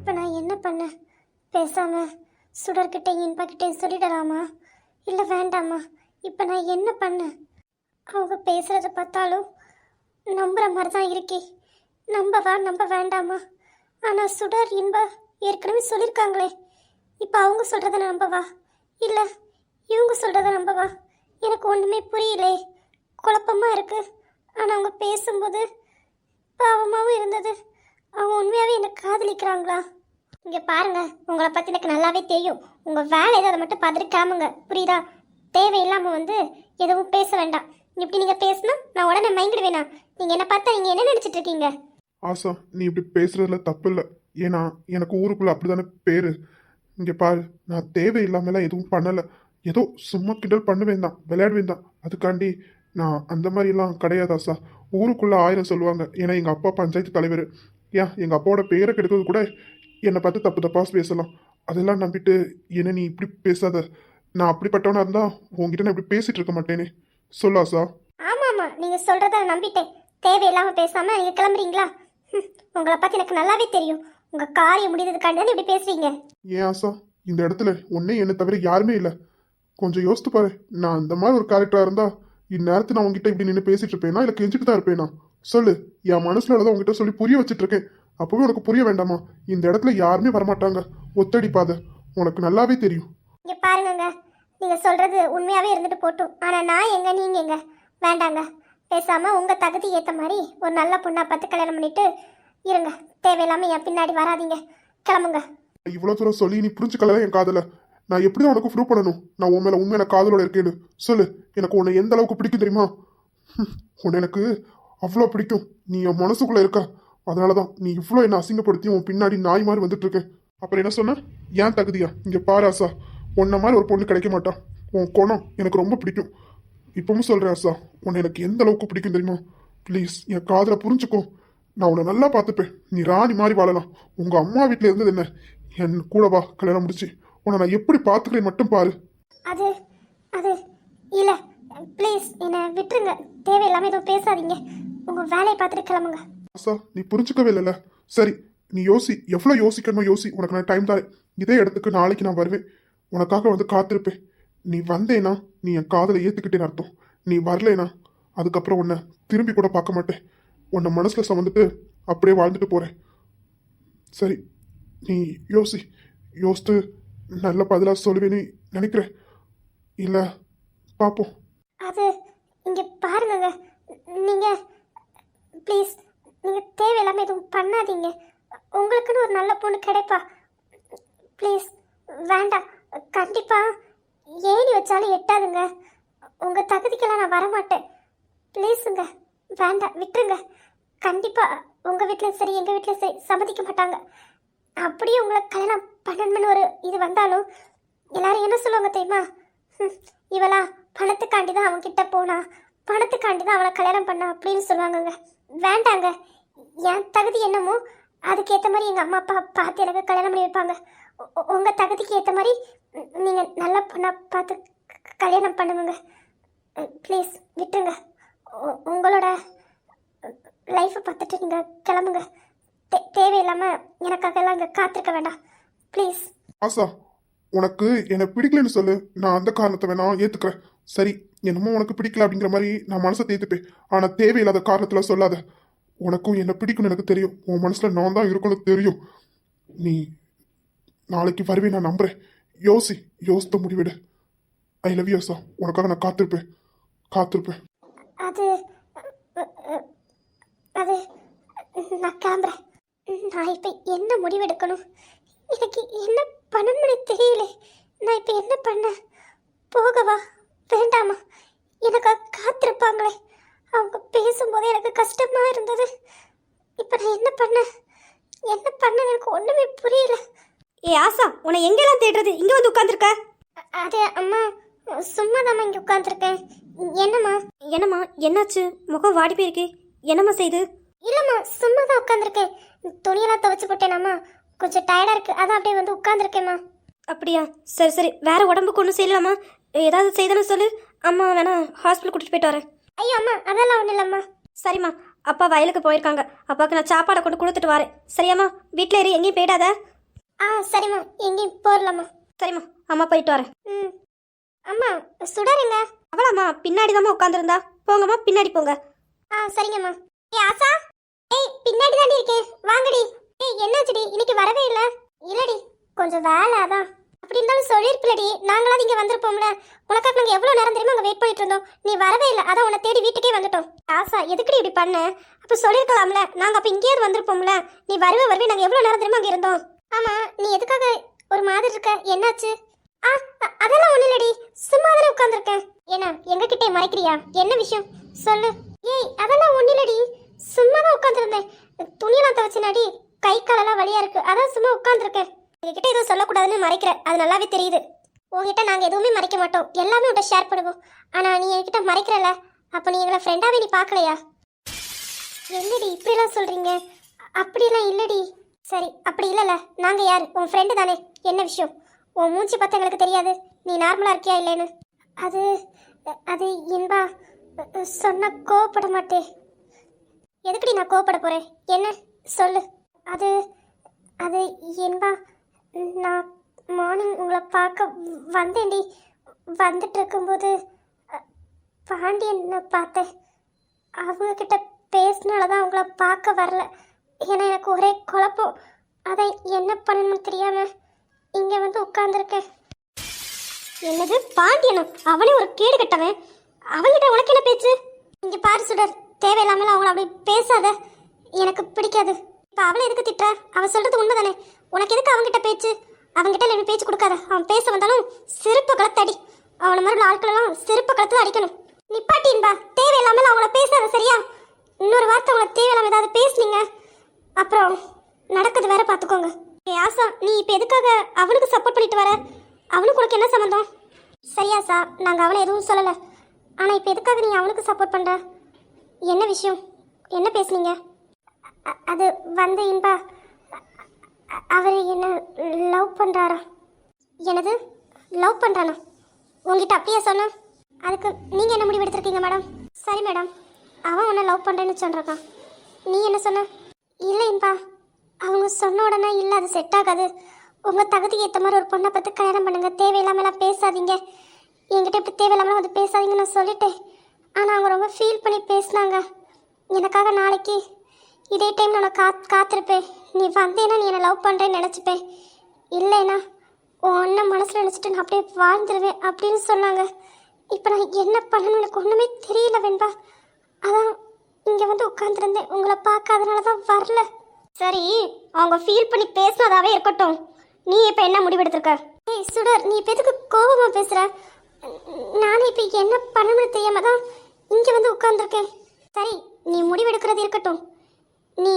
இப்போ நான் என்ன பண்ண? பேசாம சுடர்கிட்டையும் இன்பக்கிட்டையும் சொல்லிடலாமா இல்லை வேண்டாமா? இப்போ நான் என்ன பண்ண? அவங்க பேசுகிறத பார்த்தாலும் நம்புகிற மாதிரி தான் இருக்கே. நம்பவா நம்ப வேண்டாமா? ஆனால் சுடர் இன்ப ஏற்கனவே சொல்லியிருக்காங்களே. இப்போ அவங்க சொல்கிறத நம்பவா இல்லை இவங்க சொல்கிறத நம்பவா? எனக்கு ஒன்றுமே புரியலே. குழப்பமாக இருக்குது. ஆனால் அவங்க பேசும்போது பாவமாகவும் இருந்தது. அவங்க உண்மையாகவே என்னை காதலிக்கிறாங்களா? இங்கே பாருங்க, உங்களை பற்றி எனக்கு நல்லாவே தெரியும். உங்கள் வேலை ஏதாவது மட்டும் பார்த்துட்டு கிளம்புங்க, புரியுதா? தேவையில்லாமல் வந்து எதுவும் பேச வேண்டாம். இப்படி நீங்கள் பேசினா நான் உடனே மயங்கிடுவேனா? நீங்கள் என்ன பார்த்தா நீங்கள் என்ன நினச்சிட்டு இருக்கீங்க? ஆசா, நீ இப்படி பேசுறதுல தப்பு இல்லை. ஏன்னா எனக்கு ஊருக்குள்ள அப்படிதானே பேரு. இங்கே பாரு, நான் தேவையில்லாமலாம் எதுவும் பண்ணலை. ஏதோ சும்மா கிண்டல் பண்ணுவேன் தான், விளையாடுவேன் தான். அதுக்காண்டி நான் அந்த மாதிரிலாம் கிடையாது ஆசா. ஊருக்குள்ள 1000 சொல்லுவாங்க. ஏன்னா எங்கள் அப்பா பஞ்சாயத்து தலைவர். ஏன் எங்கள் அப்பாவோட பேரை கெடுக்கிறது கூட என்னை பார்த்து தப்பு தப்பாக பேசலாம். அதெல்லாம் நம்பிட்டு என்ன நீ இப்படி பேசாத. நான் அப்படிப்பட்டவனா இருந்தா உங்ககிட்ட நான் இப்படி பேசிட்டு இருக்க மாட்டேனே. சொல்லு ஆசா. ஆமாம் ஆமாம், நீங்கள் சொல்கிறத நம்பிட்டேன். தேவையில்லாமல் பேசாமல் நீங்கள் கிளம்புறீங்களா? உங்களை பற்றி எனக்கு நல்லாவே தெரியும். உங்கள் காரியம் முடிந்ததுக்காண்டி தான் இப்படி பேசுறீங்க. ஏன் ஆசா, இந்த இடத்துல ஒன்னே என்னை தவிர யாருமே இல்லை. கொஞ்சம் யோசித்து பாரு. நான் அந்த மாதிரி ஒரு கேரக்டராக இருந்தா இந்நேரத்து நான் உங்ககிட்ட இப்படி நின்று பேசிட்டு இருப்பேனா இல்லை கெஞ்சிட்டு தான் இருப்பேனா? சொல்லு. என் மனசுல தான் உங்ககிட்ட சொல்லி புரிய வச்சுட்டு இருக்கேன். அப்பவே உனக்கு புரிய வேண்டாமா? இந்த இடத்துல யாருமே வரமாட்டாங்க. ஒத்தடிப்பாத. உனக்கு நல்லாவே தெரியும். இங்கே பாருங்கங்க, நீங்கள் சொல்கிறது உண்மையாகவே இருந்துட்டு போட்டும். ஆனால் நான் எங்க நீங்கள் எங்க? வேண்டாங்க. பேசாமல் உங்கள் தகுதி ஏற்ற மாதிரி ஒரு நல்ல பொண்ணாக பார்த்து கல்யாணம் பண்ணிட்டு இருங்க. தேவையில்லாமல் என் பின்னாடி வராதீங்க. கிளம்புங்க. இவ்வளோ தூரம் சொல்லி நீ புரிஞ்சுக்கல என் காதல. நான் எப்படி தான் உனக்கு ப்ரூவ் பண்ணணும் நான் உன் மேலே உண்மையான காதலோட இருக்கேன்னு? சொல்லு. எனக்கு உன்னை எந்த அளவுக்கு பிடிக்கும் தெரியுமா? உன்னை எனக்கு அவ்வளோ பிடிக்கும். நீ என் மனசுக்குள்ளே இருக்க. அதனால தான் நீ இவ்வளோ என்னை அசிங்கப்படுத்தி உன் பின்னாடி நாய் மாதிரி வந்துட்டு இருக்கேன். அப்புறம் என்ன சொன்ன? ஏன் தகுதியா? இங்கே பாரு ஆசா, உன்ன மாதிரி ஒரு பொண்ணு கிடைக்க மாட்டா. உன் குணம் எனக்கு ரொம்ப பிடிக்கும். இப்பவும் சொல்கிறேன் ஆசா, உன்னை எனக்கு எந்த அளவுக்கு பிடிக்கும் தெரியுமா? ப்ளீஸ் என் காதலை புரிஞ்சுக்கோ. நான் உன்னை நல்லா பார்த்துப்பேன். நீ ராணி மாதிரி வாழலாம். உங்கள் அம்மா வீட்டில் இருந்தது என்ன? என் கூட வா, கல்யாணம் முடிச்சு உன்னை நான் எப்படி பார்த்துக்கிறேன் மட்டும் பாரு. அது அது இல்லை, ப்ளீஸ் என்னை விட்டுருங்க. தேவையில்லாமல் எதுவும் பேசாதீங்க. உங்கள் வேலையை பார்த்துட்டு கிளம்புங்க. ஆசா, நீ புரிஞ்சுக்கவே இல்லைல்ல. சரி, நீ யோசி. எவ்வளோ யோசிக்கணுமோ யோசி. உனக்கு நான் டைம் தரேன். இதே இடத்துக்கு நாளைக்கு நான் வருவேன். உனக்காக வந்து காத்திருப்பேன். நீ வந்தேனா நீ என் காதலை ஏற்றுக்கிட்டேன்னு அர்த்தம். நீ வரலேனா அதுக்கப்புறம் உன்னை திரும்பி கூட பார்க்க மாட்டேன். உன்னை மனசில் சுமந்துட்டு அப்படியே வாழ்ந்துட்டு போகிறேன். சரி, நீ யோசி. யோசித்து நல்ல பதிலாக சொல்லுவேன்னு நினைக்கிறேன். இல்லை, பார்ப்போம். அது இங்கே பாருங்க, நீங்கள் ப்ளீஸ் நீங்கள் தேவையில்லாமல் எதுவும் பண்ணாதீங்க. உங்களுக்குன்னு ஒரு நல்ல பொண்ணு கிடைப்பா. ப்ளீஸ் வேண்டாம். கண்டிப்பாக ஏணி வச்சாலும் எட்டாதுங்க. உங்கள் தகுதிக்கெல்லாம் நான் வரமாட்டேன். ப்ளீஸுங்க, வேண்டாம், விட்டுருங்க. கண்டிப்பாக உங்கள் வீட்டில் சரி எங்கள் வீட்டில் சரி சம்மதிக்க மாட்டாங்க. அப்படியே உங்களை கல்யாணம் பண்ணணும்னு ஒரு இது வந்தாலும் எல்லாரும் என்ன சொல்லுவாங்க தெரியுமா? இவளா பணத்துக்காண்டி தான் அவன்கிட்ட போனா, பணத்துக்காண்டி தான் அவளை கல்யாணம் பண்ணா அப்படின்னு சொல்லுவாங்கங்க. வேண்டாங்க. என் தகுதி என்னமோ அதுக்கேற்ற மாதிரி எங்கள் அம்மா அப்பா பார்த்து எனக்கு கல்யாணம் பண்ணி வைப்பாங்க. உங்கள் தகுதிக்கு ஏற்ற மாதிரி நீங்கள் நல்ல பொண்ணாக பார்த்து கல்யாணம் பண்ணுங்க. ப்ளீஸ் விட்டுருங்க. உங்களோட லைஃப்பை பார்த்துட்டு நீங்கள் கிளம்புங்க. தேவையில்லாமல் எனக்காகலாம் இங்கே காத்திருக்க வேண்டாம். ப்ளீஸ். ஆசா, உனக்கு என்னை பிடிக்கலன்னு சொல்லு. நான் அந்த காரணத்தை வேணா ஏற்றுக்கிறேன். சரி, என்னமோ உனக்கு பிடிக்கல அப்படிங்கிற மாதிரி நான் மனசை தேத்துப்பேன். ஆனால் தேவையில்லாத காரணத்தில் சொல்லாத. உனக்கும் என்னை பிடிக்கும்னு எனக்கு தெரியும். உன் மனசில் நான் தான் இருக்கணும்னு தெரியும். நீ நாளைக்கு வருவேன் நான் நம்புறேன். யோசி. யோசித்த முடிவிடு. ஐ லவ் யூ ஆசா. உனக்காக நான் காத்திருப்பேன். அது அது நான் கிளம்புறேன். நான் இப்போ என்ன முடிவெடுக்கணும்? எனக்கு என்ன பண்ணணும்னு தெரியல. நான் இப்போ என்ன பண்ண? போகவா வேண்டாமா? எனக்கு காத்திருப்பாங்களே, அவங்க பேசும்போது எனக்கு கஷ்டமாக இருந்தது. இப்போ நான் என்ன பண்ண எனக்கு ஒன்றுமே புரியல. ஏ ஆசா, உன்னை எங்கெல்லாம் தேடுறது? இங்கே வந்து உட்காந்துருக்க. அது அம்மா, சும்மா தாம்மா இங்கே உட்காந்துருக்கேன். என்னம்மா என்னாச்சு? முகம் வாடி போயிருக்கு. என்னம்மா செய்து? இல்லைம்மா, சும்மா தான் உட்காந்துருக்கேன். துணியெல்லாம் துவைச்சு போட்டேனாம்மா, கொஞ்சம் டயர்டாக இருக்குது, அதான் அப்படியே வந்து உட்காந்துருக்கேம்மா. அப்படியா? சரி சரி, வேற உடம்புக்கு ஒன்றும் செய்யலாமா? ஏதாவது செய்தேன்னு சொல்லு. அம்மா வேணா ஹாஸ்பிட்டல் கூட்டிகிட்டு போயிட்டு வரேன். ஐயோ அம்மா, அதெல்லாம் ஒன்றும் இல்லைம்மா. சரிம்மா, அப்பா வயலுக்கு போயிருக்காங்க. அப்பாவுக்கு நான் சாப்பாடை கொண்டு கொடுத்துட்டு வரேன். சரியாம்மா? வீட்டில் ஏறி எங்கேயும் போயிடாத. சரிம்மா, எங்கேயும் போறலாமா? சரிம்மா, அம்மா போயிட்டு வரேன். ம். அம்மா, சுடருங்க. அவளாம்மா பின்னாடி தாம்மா உட்காந்துருந்தா. போங்கம்மா, பின்னாடி போங்க. சரிங்கம்மா. ஏய் ஆசா, பின்னாடி தாண்டி இருக்கேன், வாங்கடி. என்னாச்சுடி, இன்னைக்கு வரவே இல்ல? இல்லடி, கொஞ்சம் வேலை அதான். அப்படி இருந்தாலும் சொல்லிருக்கலடி, நாங்களாவது இங்க வந்திருப்போம்ல. உனக்காக நாங்க எவ்வளவு நேரம் தெரியுமா அங்க வெயிட் பண்ணிட்டு இருந்தோம். நீ வரவே இல்ல, அதான் உன்னை தேடி வீட்டுக்கே வந்துட்டோம். ஆசா, எதுக்குடி இப்படி பண்ண? அப்ப சொல்லிருக்கலாம்ல, நாங்க அப்ப இங்கேயே வந்திருப்போம்ல. நீ வருவே நாங்க எவ்வளவு நேரம் தெரியுமா அங்க இருந்தோம். ஆமா, நீ எதுக்காக ஒரு மாதிரி இருக்க? என்னாச்சு? அதெல்லாம் ஒண்ணு இல்லடி, சும்மா தானே உட்கார்ந்திருக்கேன். ஏன்னா எங்க கிட்டே மறைக்கிறியா? என்ன விஷயம் சொல்லு. ஏய், அதெல்லாம் ஒண்ணு இல்லடி, சும்மா தான் உட்கார்ந்திருந்தேன். துணியெல்லாம் துவைச்சனாடி, கை காலெல்லாம் வலியா இருக்கு, அதான் சும்மா உட்கார்ந்திருக்கேன். என்கிட்ட எதுவும் சொல்லக்கூடாதுன்னு மறைக்கிற, அது நல்லாவே தெரியுது. உங்ககிட்ட நாங்க எதுவுமே மறைக்க மாட்டோம், எல்லாமே உன்கிட்ட ஷேர் பண்ணுவோம். ஆனா நீ என்கிட்ட மறைக்கிறல, அப்ப நீ எங்களை ஃப்ரெண்டாவே நீ பார்க்கலையா? என்னடி இப்படிலாம் சொல்றீங்க? அப்படிலாம் இல்லடி. சரி, அப்படி இல்லல, நாங்க யாரு? உன் ஃப்ரெண்டு தானே. என்ன விஷயம்? உன் மூஞ்சி பார்த்து எங்களுக்கு தெரியாது நீ நார்மலா இருக்கியா இல்லைன்னு. அது அது இன்பா, சொன்ன கோவப்பட மாட்டேன். எதுக்குடி நான் கோவப்பட போறேன்? என்ன சொல்லு. அது அது இன்பா, நான் மார்னிங் உங்களை பார்க்க வந்தேன்டி. வந்துட்டு இருக்கும்போது பாண்டியனை பார்த்தேன். அவங்க கிட்ட பேசினாலதான் உங்களை பார்க்க வரல. ஏன்னா எனக்கு ஒரே குழப்பம், அதை என்ன பண்ணணும்னு தெரியாம இங்க வந்து உட்கார்ந்துருக்கேன். என்னது பாண்டியனும்? அவனே ஒரு கேடு கட்டவன். அவன்கிட்ட உனக்கு என்ன பேச்சு? இங்க பாரு சுடர், தேவையில்லாமல் அவங்கள அப்படி பேசாத, எனக்கு பிடிக்காது. இப்ப அவளை எதுக்கு திட்டுற? அவ சொல்றது உண்மைதானே. உனக்கு எதுக்கு அவன்கிட்ட பேச்சு? அவன்கிட்ட நீ பேச்சு கொடுக்காத. அவன் பேச வந்தாலும் செருப்பு கலத்தடி. அவனை மாதிரி ஆட்களெல்லாம் செருப்பு கலத்துல அடிக்கணும். நிப்பாட்டின்பா, தேவையில்லாமல் அவங்கள பேசாத, சரியா? இன்னொரு வார்த்தை அவங்கள தேவையில்லாம ஏதாவது பேசுனீங்க அப்புறம் நடக்குது வேற, பாத்துக்கோங்க. ஆசா, நீ இப்ப எதுக்காக அவனுக்கு சப்போர்ட் பண்ணிட்டு வர? அவனுக்கு உனக்கு என்ன சம்பந்தம்? சரியாசா, நாங்க அவனை எதுவும் சொல்லல. ஆனா இப்ப எதுக்காக நீ அவனுக்கு சப்போர்ட் பண்ற? என்ன விஷயம்? என்ன பேசுனீங்க? அது வந்து இன்பா, அவர் என்ன லவ் பண்றாரா? எனது லவ் பண்றானா? உங்ககிட்ட அப்படியே சொன்ன? அதுக்கு நீங்க என்ன முடிவு எடுத்திருக்கீங்க மேடம்? சரி மேடம், அவன் உன்னை லவ் பண்றேன்னு சொல்றான். நீ என்ன சொன்ன? இல்லை இன்பா, அவங்க சொன்ன உடனே இல்லை, அது செட் ஆகாது. உங்கள் தகுதிக்கு ஏற்ற மாதிரி ஒரு பொண்ணை பார்த்து கல்யாணம் பண்ணுங்க, தேவையில்லாமலாம் பேசாதீங்க, என்கிட்ட இப்படி தேவையில்லாமலாம் வந்து பேசாதீங்கன்னு நான் சொல்லிட்டேன். ஆனால் அவங்க ரொம்ப ஃபீல் பண்ணி பேசினாங்க. எனக்காக நாளைக்கு இதே டைம் நான் காத்திருப்பேன். நீ வந்தேன்னா நீ என்னை லவ் பண்ணுறேன்னு நினச்சிப்பேன். இல்லைன்னா ஒன்றை மனசில் நினச்சிட்டு நான் அப்படியே வாழ்ந்துருவேன் அப்படின்னு சொன்னாங்க. இப்போ நான் என்ன பண்ணணும்னு எனக்கு ஒன்றுமே தெரியல வெண்பா. அதான் இங்கே வந்து உட்காந்துருந்தேன், உங்களை பார்க்காதனால தான் வரல. சரி, அவங்க ஃபீல் பண்ணி பேசினதாவே இருக்கட்டும். நீ இப்போ என்ன முடிவெடுத்திருக்க? ஏய் சுடர், நீ இப்போ எதுக்கு கோபமாக பேசுகிற? நானும் இப்போ என்ன பண்ணணும்னு தெரியாம தான் இங்கே வந்து உட்காந்துருக்கேன். சரி, நீ முடிவெடுக்கிறது இருக்கட்டும். நீ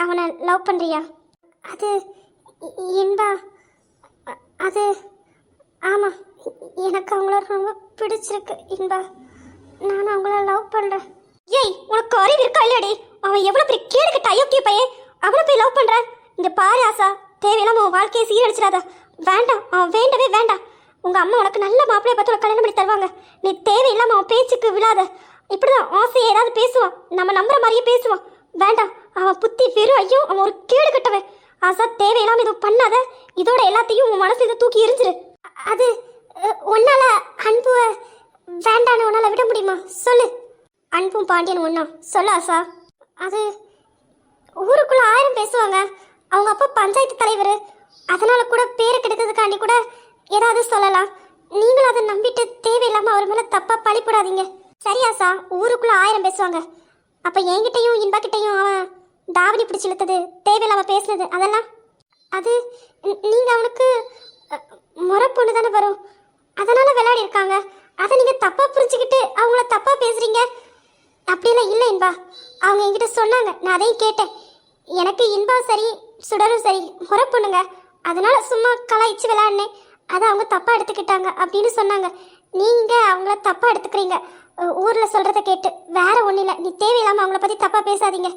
அவனை லவ் பண்ணுறியா? அது இன்பா, அது ஆமாம், எனக்கு அவங்கள ரொம்ப பிடிச்சிருக்கு இன்பா. நானும் அவங்கள லவ் பண்ணுறேன். ஏய், உனக்கு அறிவு இருக்கா இல்லையாடி? அவன் எவ்வளோ பெரிய கேடு கட்ட அயோக்கிய பையன், அவனை போய் லவ் பண்ணுற? இந்த பாரு ஆசா, தேவையில்லாம உன் வாழ்க்கையை சீரழிச்சிடாத. வேண்டாம், அவன் வேண்டவே வேண்டாம். உங்கள் அம்மா உனக்கு நல்ல மாப்பிள்ளைய பார்த்து உனக்கு கல்யாணம் பண்ணி தருவாங்க. நீ தேவையில்லாமல் அவன் பேச்சுக்கு விழாத. இப்படிதான் ஆசையை ஏதாவது பேசுவான், நம்ம நம்புற மாதிரியே பேசுவான். வேண்டாம், அவன் புத்தி வெறும் ஐயோ, அவன் ஒரு கேடு கட்டவன். ஆசா, தேவையில்லாம எதுவும் பண்ணாத. இதோட எல்லாத்தையும் உன் மனசு இதை தூக்கி எரிஞ்சிரு. அது உன்னால அன்பு வேண்டான்னு உன்னால விட முடியுமா? சொல்லு. அன்பும் பாண்டியன் ஒண்ணா? சொல்ல ஆசா. அது ஊருக்குள்ள 1000 பேசுவாங்க. அவங்க அப்பா பஞ்சாயத்து தலைவர், அதனால கூட பேரை கெடுக்கிறதுக்காண்டி கூட ஏதாவது சொல்லலாம். நீங்களும் அதை நம்பிட்டு தேவையில்லாம அவர் மேல தப்பா பழிப்படாதீங்க. சரியாசா, ஊருக்குள்ள 1000 பேசுவாங்க. அப்ப என்கிட்டையும் இன்பா கிட்டையும் அவன் தாவணி பிடிச்சி இழுத்தது, தேவையில்லாம பேசுனது, அதெல்லாம் அது நீங்க அவனுக்கு முறை பொண்ணு தானே வரும், அதனால விளையாடி இருக்காங்க. அதை நீங்க தப்பா புரிஞ்சுக்கிட்டு அவங்கள தப்பா பேசுறீங்க. அப்படியெல்லாம் இல்லை இன்பா, அவங்க என்கிட்ட சொன்னாங்க, நான் அதையும் கேட்டேன். எனக்கு இன்பா சரி சுடரும் சரி முறை பொண்ணுங்க, அதனால சும்மா கலாய்ச்சி விளையாடினேன். அதை அவங்க தப்பா எடுத்துக்கிட்டாங்க அப்படின்னு சொன்னாங்க. நீங்க அவங்கள தப்பா எடுத்துக்கிறீங்க ஊர்ல சொல்றத கேட்டு. வேற ஒன்றும் இல்லை, நீ தேவையில்லாம அவங்கள பத்தி தப்பா பேசாதீங்க.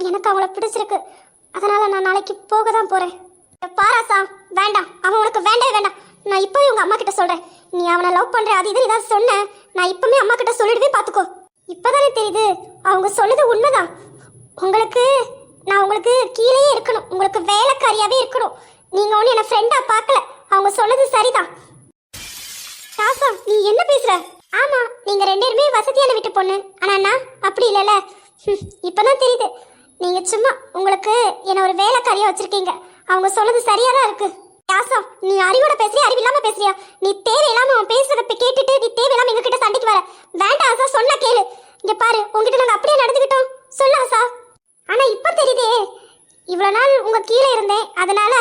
எனக்கு அவங்கள பிடிச்சிருக்கு, அதனால நான் நாளைக்கு போக தான் போறேன். பாராசா, வேண்டாம், அவன் உனக்கு வேண்டவே வேண்டாம். நான் இப்பவே உங்க அம்மா கிட்ட சொல்றேன். நீ அவனை லவ் பண்ற அது இது ஏதாவது சொன்ன, நான் இப்பவுமே அம்மா கிட்ட சொல்லிடுவே, பாத்துக்கோ. இப்பதானே தெரியுது அவங்க சொன்னது உண்மைதான். உங்களுக்கு நான் உங்களுக்கு கீழே இருக்கணும், உங்களுக்கு வேலைக்காரியாவே இருக்கணும். நீங்க ஒண்ணு என்ன ஃப்ரெண்டா பார்க்கல. அவங்க சொன்னது சரிதான். ராசா, நீ என்ன பேசுற? ஆமா, நீங்க ரெண்டு பேருமே வசதியான வீட்டு பொண்ணு. ஆனா நான் அப்படி இல்லைல்ல. இப்பதான் தெரியுது, நீங்க சும்மா உங்களுக்கு என்ன ஒரு வேலைக்காரியா வச்சிருக்கீங்க. அவங்க சொன்னது சரியா தான் இருக்கு. ராசா, நீ அறிவோட பேசுறியா அறிவில்லாம பேசுறியா? நீ தேவையில்லாம அவன் பேசுறத கேட்டுட்டு நீ தேவையில்லாம எங்க கிட்ட சண்டைக்கு வர வேண்டாம். ஆசா, சொன்னா கேளு. இங்க பாரு, உங்ககிட்ட நாங்க அப்படியே நடந்துக்கிட்டோம். சொல்ல ஆசா. ஆனா இப்ப தெரியுதே, இவ்வளவு நாள் உங்க கீழே இருந்தேன், அதனால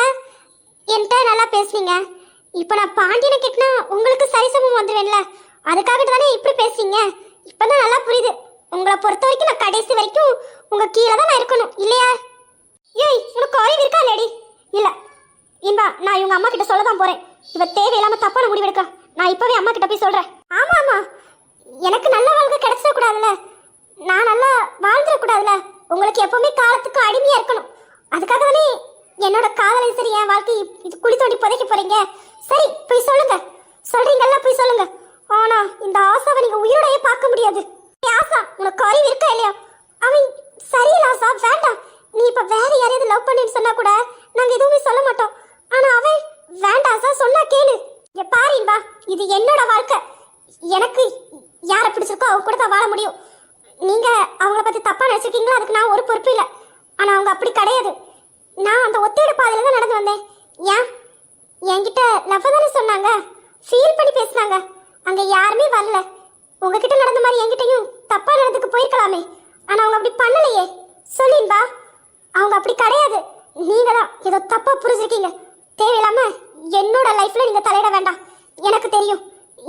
என்கிட்ட நல்லா பேசுனீங்க. இப்ப நான் பாண்டியனை கேட்டனா உங்களுக்கு சரிசமம் வந்துடுவேன்ல, அதுக்காக தானே இப்படி பேசுறீங்க. இப்பதான் நல்லா புரியுது. உங்களை பொறுத்த வரைக்கும் நான் கடைசி வரைக்கும் உங்க கீழே தான் நான் இருக்கணும், இல்லையா? ஏய், உனக்கு அறிவு இருக்கா லேடி? இல்ல இன்பா, நான் இவங்க அம்மா கிட்ட சொல்ல தான் போறேன். இவ தேவையில்லாம தப்பான முடிவெடுக்க. நான் இப்பவே அம்மா கிட்ட போய் சொல்றேன். ஆமா ஆமா, எனக்கு நல்ல வாழ்க்கை கிடைச்சிட கூடாதுல்ல, நான் நல்லா வாழ்ந்துட கூடாதுல்ல. உங்களுக்கு எப்பவுமே காலத்துக்கு அடிமையா இருக்கணும். அதுக்காக தானே என்னோட காதலை சரி என் வாழ்க்கை இது குழி தோண்டி புதைக்க போறீங்க. சரி, போய் சொல்லுங்க. சொல்றீங்கல்ல, போய் சொல்லுங்க. ஆனா இந்த ஆசாவை நீங்க உயிரோடயே பார்க்க முடியாது. ஆசா, உனக்கு அறிவு இருக்கா இல்லையா? அவன் சரியில்ல ஆசா, வேண்டாம். நீ இப்ப வேற யாரையாவது லவ் பண்ணின்னு சொன்னா கூட நாங்க எதுவுமே சொல்ல மாட்டோம். ஆனா அவன் வேண்டாம் ஆசா, சொன்னா கேளு. இங்க பாருப்பா, இது என்னோட வாழ்க்கை. எனக்கு யாரை பிடிச்சிருக்கோ அவங்க கூட தான் வாழ முடியும். நீங்க அவங்கள பத்தி தப்பா நினைச்சிருக்கீங்களா, அதுக்கு நான் ஒரு பொறுப்பு இல்லை. ஆனா அவங்க அப்படி கிடையாது. நான் அந்த ஒத்தையோட பாதையில தான் நடந்து வந்தேன். ஏன் என்கிட்ட லவ் தானே சொன்னாங்க, ஃபீல் பண்ணி பேசினாங்க. அங்க யாருமே வரல. உங்ககிட்ட நடந்த மாதிரி என்கிட்டயும் தப்பா நடந்துக்கு போயிருக்கலாமே. ஆனா அவங்க அப்படி பண்ணலையே. சொல்லின்பா, அவங்க அப்படி கிடையாது. நீங்க தான் ஏதோ தப்பா புரிஞ்சிருக்கீங்க. தேவையில்லாம என்னோட லைஃப்ல நீங்க தலையிட வேண்டாம். எனக்கு தெரியும்,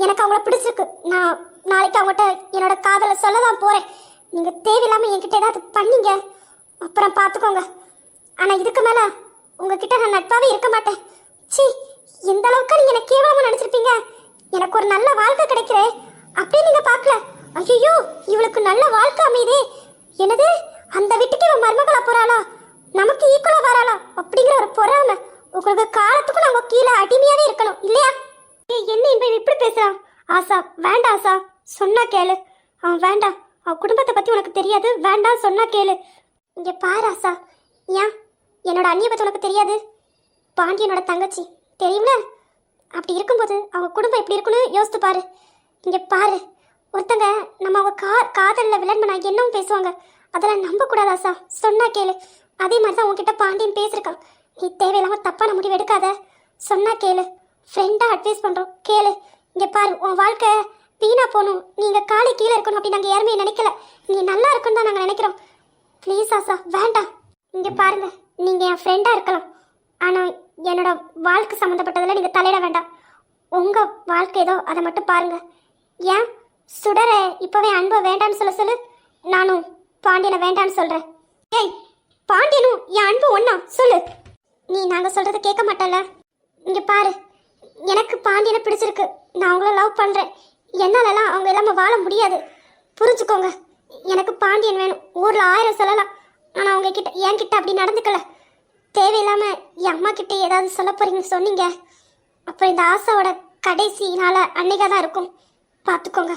எனக்கு அவங்கள பிடிச்சிருக்கு. நான் நாளைக்கு அவங்ககிட்ட என்னோட காதலை சொல்லதான் போறேன். நீங்க தேவையில்லாம என்கிட்ட ஏதாவது பண்ணீங்க, அப்புறம் பாத்துக்கோங்க. ஆனா இதுக்கு மேல உங்ககிட்ட நான் நட்பாவே இருக்க மாட்டேன். சி, இந்த அளவுக்கு நீங்க என்ன கேவலமா நினைச்சிருப்பீங்க. எனக்கு ஒரு நல்ல வாழ்க்கை கிடைக்கிறே அப்படியே நீங்க பார்க்கல. ஐயோ, இவளுக்கு நல்ல வாழ்க்கை அமையுதே. என்னது, அந்த வீட்டுக்கு இவன் மருமகளா போறாளா, நமக்கு ஈக்குவலா வராளா அப்படிங்கிற ஒரு பொறாமை. உங்களுக்கு காலத்துக்கும் நாங்க கீழே அடிமையாவே இருக்கணும், இல்லையா? என்ன இவன் இப்படி பேசுறான்? ஆசா, வேண்டாம் ஆசா, சொன்னா கேளு. அவன் வேண்டாம், அவன் குடும்பத்தை பத்தி உனக்கு தெரியாது, வேண்டாம், சொன்னா கேளு. இங்க பாரு ஆசா, ஏன் என்னோட அண்ணியை பத்தி உனக்கு தெரியாது? பாண்டியனோட தங்கச்சி தெரியும்ல. அப்படி இருக்கும்போது அவங்க குடும்பம் எப்படி இருக்குன்னு யோசித்து பாரு. இங்க பாரு, ஒருத்தங்க நம்ம அவங்க காதலில் வில்லன் பண்ண என்னவும் பேசுவாங்க. அதெல்லாம் நம்ப கூடாது ஆசா, சொன்னா கேளு. அதே மாதிரி தான் உங்ககிட்ட பாண்டியன் பேசிருக்கான். நீ தேவையில்லாம தப்பான முடிவு எடுக்காத, சொன்னா கேளு. ஃப்ரெண்டா அட்வைஸ் பண்றோம், கேளு. இங்க பாரு, உன் வாழ்க்கை வீணா போகணும், நீங்க காலை கீழே இருக்கணும் அப்படி நாங்க யாருமே நினைக்கல. நீ நல்லா இருக்குன்னு தான் நாங்க நினைக்கிறோம். ப்ளீஸ் ஆசா, வேண்டாம். இங்க பாருங்க, நீங்க என் ஃப்ரெண்டா இருக்கலாம், ஆனா என்னோட வாழ்க்கை சம்மந்தப்பட்டதில் நீங்க தலையிட வேண்டாம். உங்க வாழ்க்கை ஏதோ அதை மட்டும் பாருங்க. ஏன் சுடர இப்பவே அன்பை வேண்டான்னு சொல்லு. நானும் பாண்டியனை வேண்டான்னு சொல்றேன். ஏய், பாண்டியனும் என் அன்பு ஒண்ணா சொல்லு. நீ நாங்க சொல்றத கேட்க மாட்டல. இங்க பாரு, எனக்கு பாண்டியனை பிடிச்சிருக்கு, நான் அவங்கள லவ் பண்றேன். என்னாலலாம் அவங்க இல்லாம வாழ முடியாது, புரிஞ்சுக்கோங்க. எனக்கு பாண்டியன் வேணும். ஊர்ல 1000 சொல்லலாம், ஆனா அவங்க கிட்ட என்கிட்ட அப்படி நடந்துக்கல. தேவையில்லாம என் அம்மா கிட்ட ஏதாவது சொல்ல போறீங்கன்னு சொன்னீங்க, அப்புறம் இந்த ஆசாவோட கடைசி நாள அன்னைக்கா தான் இருக்கும், பார்த்துக்கோங்க.